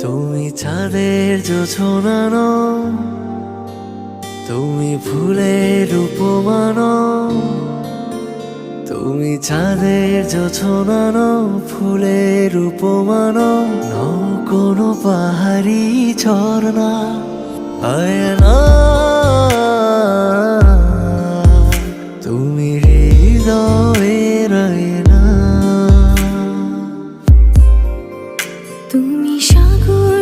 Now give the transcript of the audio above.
তুমি চাঁদের জোছনা নও, তুমি ফুলের উপমা নও। তুমি চাঁদের জোছনা নও, ফুলের উপমা নও, নও কোনো পাহাড়ি ঝর্ণা। আয়না তুমি হৃদয়ের আয়না। তুমি সাগর